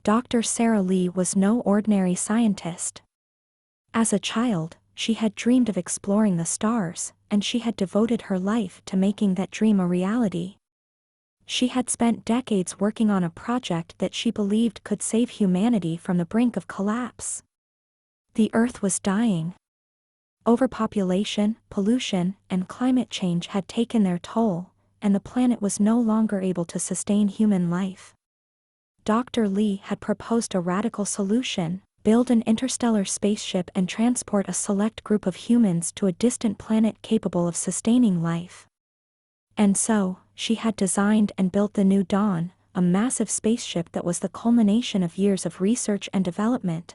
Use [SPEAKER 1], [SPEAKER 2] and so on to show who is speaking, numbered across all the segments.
[SPEAKER 1] Dr. Sarah Lee was no ordinary scientist. As a child, she had dreamed of exploring the stars, and she had devoted her life to making that dream a reality. She had spent decades working on a project that she believed could save humanity from the brink of collapse. The Earth was dying. Overpopulation, pollution, and climate change had taken their toll, and the planet was no longer able to sustain human life. Dr. Lee had proposed a radical solution: build an interstellar spaceship and transport a select group of humans to a distant planet capable of sustaining life. And so, she had designed and built the New Dawn, a massive spaceship that was the culmination of years of research and development.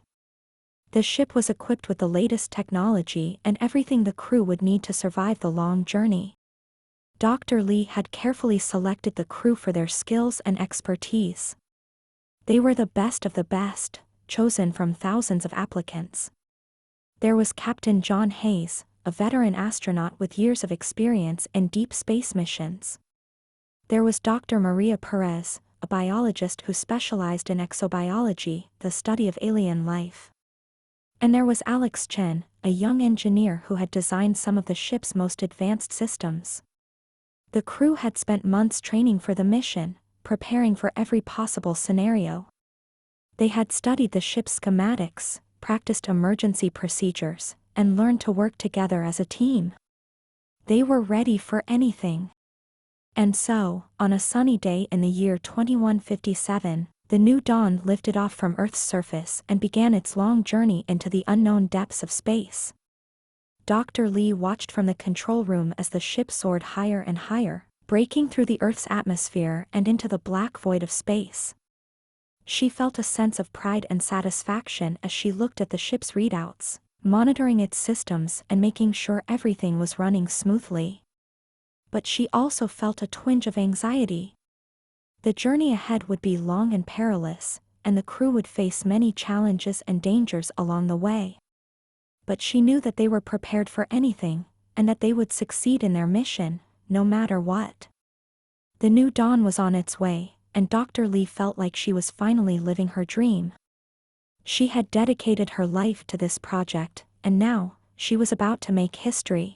[SPEAKER 1] The ship was equipped with the latest technology and everything the crew would need to survive the long journey. Dr. Lee had carefully selected the crew for their skills and expertise. They were the best of the best, chosen from thousands of applicants. There was Captain John Hayes, a veteran astronaut with years of experience in deep space missions. There was Dr. Maria Perez, a biologist who specialized in exobiology, the study of alien life. And there was Alex Chen, a young engineer who had designed some of the ship's most advanced systems. The crew had spent months training for the mission, preparing for every possible scenario. They had studied the ship's schematics, practiced emergency procedures, and learned to work together as a team. They were ready for anything. And so, on a sunny day in the year 2157, the New Dawn lifted off from Earth's surface and began its long journey into the unknown depths of space. Dr. Lee watched from the control room as the ship soared higher and higher, breaking through the Earth's atmosphere and into the black void of space. She felt a sense of pride and satisfaction as she looked at the ship's readouts, monitoring its systems and making sure everything was running smoothly. But she also felt a twinge of anxiety. The journey ahead would be long and perilous, and the crew would face many challenges and dangers along the way. But she knew that they were prepared for anything, and that they would succeed in their mission, no matter what. The New Dawn was on its way, and Dr. Lee felt like she was finally living her dream. She had dedicated her life to this project, and now, she was about to make history.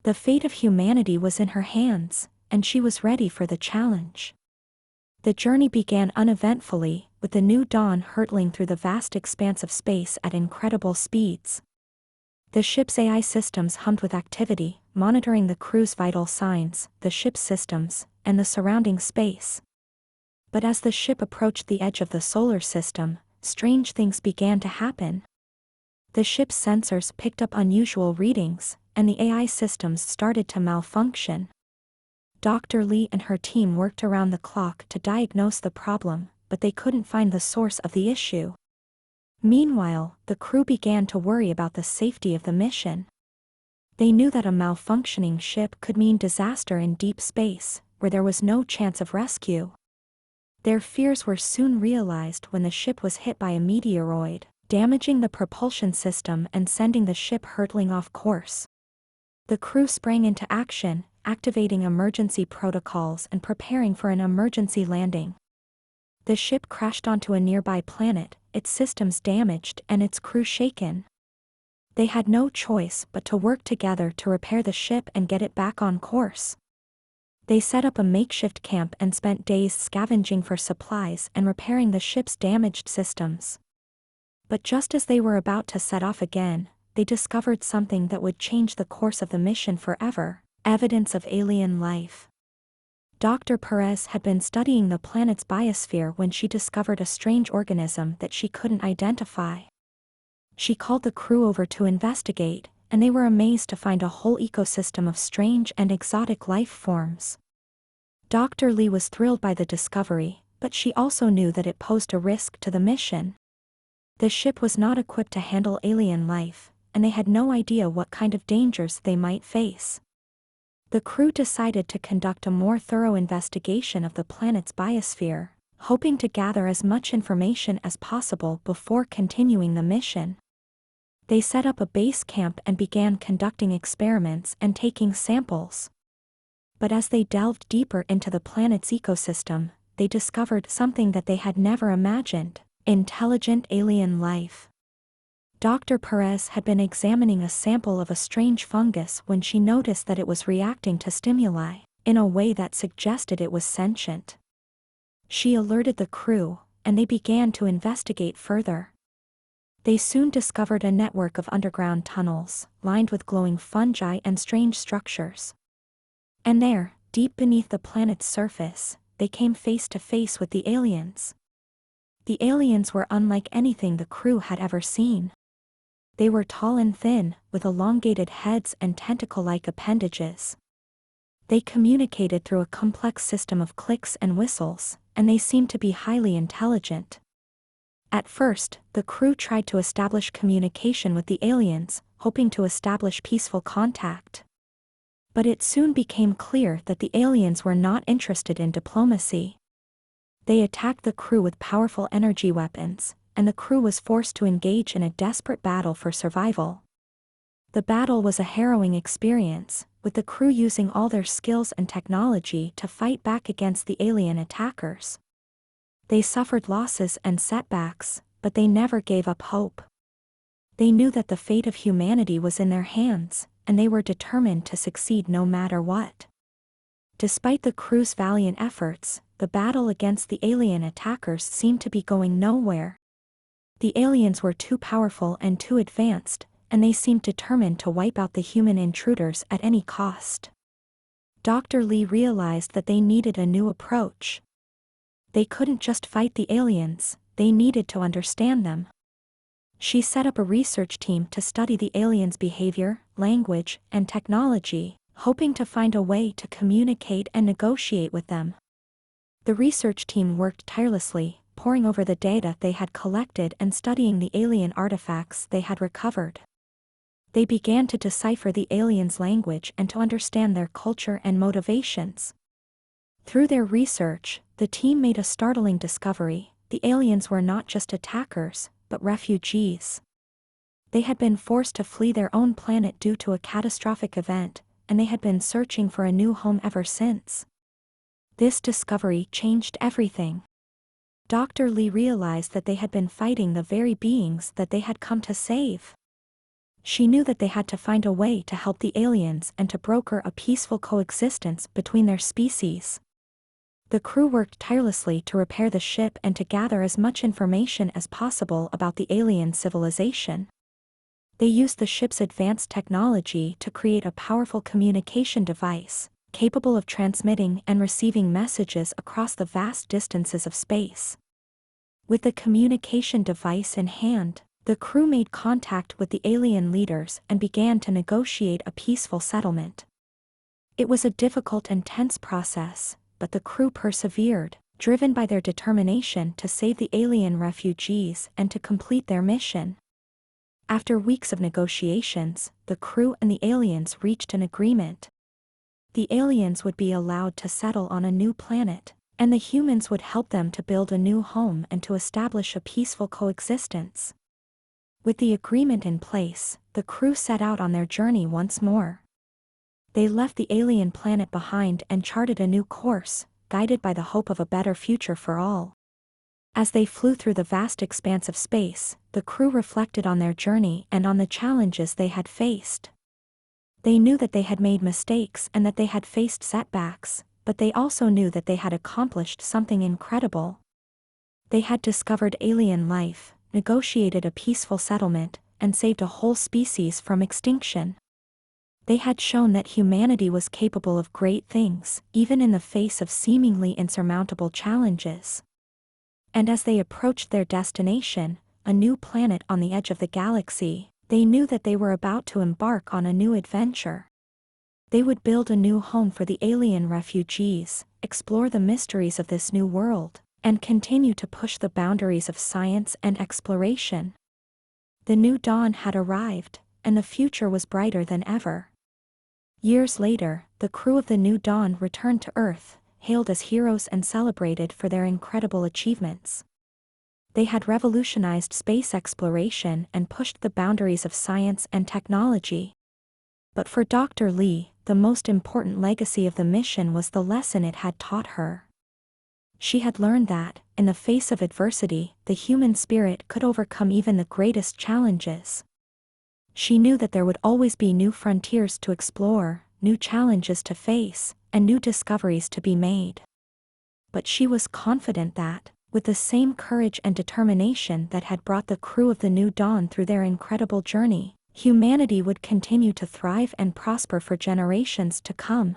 [SPEAKER 1] The fate of humanity was in her hands, and she was ready for the challenge. The journey began uneventfully, with the New Dawn hurtling through the vast expanse of space at incredible speeds. The ship's AI systems hummed with activity, monitoring the crew's vital signs, the ship's systems, and the surrounding space. But as the ship approached the edge of the solar system, strange things began to happen. The ship's sensors picked up unusual readings, and the AI systems started to malfunction. Dr. Lee and her team worked around the clock to diagnose the problem, but they couldn't find the source of the issue. Meanwhile, the crew began to worry about the safety of the mission. They knew that a malfunctioning ship could mean disaster in deep space, where there was no chance of rescue. Their fears were soon realized when the ship was hit by a meteoroid, damaging the propulsion system and sending the ship hurtling off course. The crew sprang into action, activating emergency protocols and preparing for an emergency landing. The ship crashed onto a nearby planet, its systems damaged and its crew shaken. They had no choice but to work together to repair the ship and get it back on course. They set up a makeshift camp and spent days scavenging for supplies and repairing the ship's damaged systems. But just as they were about to set off again, they discovered something that would change the course of the mission forever: evidence of alien life. Dr. Perez had been studying the planet's biosphere when she discovered a strange organism that she couldn't identify. She called the crew over to investigate, and they were amazed to find a whole ecosystem of strange and exotic life forms. Dr. Lee was thrilled by the discovery, but she also knew that it posed a risk to the mission. The ship was not equipped to handle alien life, and they had no idea what kind of dangers they might face. The crew decided to conduct a more thorough investigation of the planet's biosphere, hoping to gather as much information as possible before continuing the mission. They set up a base camp and began conducting experiments and taking samples. But as they delved deeper into the planet's ecosystem, they discovered something that they had never imagined: intelligent alien life. Dr. Perez had been examining a sample of a strange fungus when she noticed that it was reacting to stimuli in a way that suggested it was sentient. She alerted the crew, and they began to investigate further. They soon discovered a network of underground tunnels, lined with glowing fungi and strange structures. And there, deep beneath the planet's surface, they came face to face with the aliens. The aliens were unlike anything the crew had ever seen. They were tall and thin, with elongated heads and tentacle-like appendages. They communicated through a complex system of clicks and whistles, and they seemed to be highly intelligent. At first, the crew tried to establish communication with the aliens, hoping to establish peaceful contact. But it soon became clear that the aliens were not interested in diplomacy. They attacked the crew with powerful energy weapons, and the crew was forced to engage in a desperate battle for survival. The battle was a harrowing experience, with the crew using all their skills and technology to fight back against the alien attackers. They suffered losses and setbacks, but they never gave up hope. They knew that the fate of humanity was in their hands, and they were determined to succeed no matter what. Despite the crew's valiant efforts, the battle against the alien attackers seemed to be going nowhere. The aliens were too powerful and too advanced, and they seemed determined to wipe out the human intruders at any cost. Dr. Lee realized that they needed a new approach. They couldn't just fight the aliens, they needed to understand them. She set up a research team to study the aliens' behavior, language, and technology, hoping to find a way to communicate and negotiate with them. The research team worked tirelessly, poring over the data they had collected and studying the alien artifacts they had recovered. They began to decipher the aliens' language and to understand their culture and motivations. Through their research, the team made a startling discovery: the aliens were not just attackers, but refugees. They had been forced to flee their own planet due to a catastrophic event, and they had been searching for a new home ever since. This discovery changed everything. Dr. Lee realized that they had been fighting the very beings that they had come to save. She knew that they had to find a way to help the aliens and to broker a peaceful coexistence between their species. The crew worked tirelessly to repair the ship and to gather as much information as possible about the alien civilization. They used the ship's advanced technology to create a powerful communication device, capable of transmitting and receiving messages across the vast distances of space. With the communication device in hand, the crew made contact with the alien leaders and began to negotiate a peaceful settlement. It was a difficult and tense process, but the crew persevered, driven by their determination to save the alien refugees and to complete their mission. After weeks of negotiations, the crew and the aliens reached an agreement. The aliens would be allowed to settle on a new planet, and the humans would help them to build a new home and to establish a peaceful coexistence. With the agreement in place, the crew set out on their journey once more. They left the alien planet behind and charted a new course, guided by the hope of a better future for all. As they flew through the vast expanse of space, the crew reflected on their journey and on the challenges they had faced. They knew that they had made mistakes and that they had faced setbacks, but they also knew that they had accomplished something incredible. They had discovered alien life, negotiated a peaceful settlement, and saved a whole species from extinction. They had shown that humanity was capable of great things, even in the face of seemingly insurmountable challenges. And as they approached their destination, a new planet on the edge of the galaxy, they knew that they were about to embark on a new adventure. They would build a new home for the alien refugees, explore the mysteries of this new world, and continue to push the boundaries of science and exploration. The new dawn had arrived, and the future was brighter than ever. Years later, the crew of the New Dawn returned to Earth, hailed as heroes and celebrated for their incredible achievements. They had revolutionized space exploration and pushed the boundaries of science and technology. But for Dr. Lee, the most important legacy of the mission was the lesson it had taught her. She had learned that, in the face of adversity, the human spirit could overcome even the greatest challenges. She knew that there would always be new frontiers to explore, new challenges to face, and new discoveries to be made. But she was confident that, with the same courage and determination that had brought the crew of the New Dawn through their incredible journey, humanity would continue to thrive and prosper for generations to come.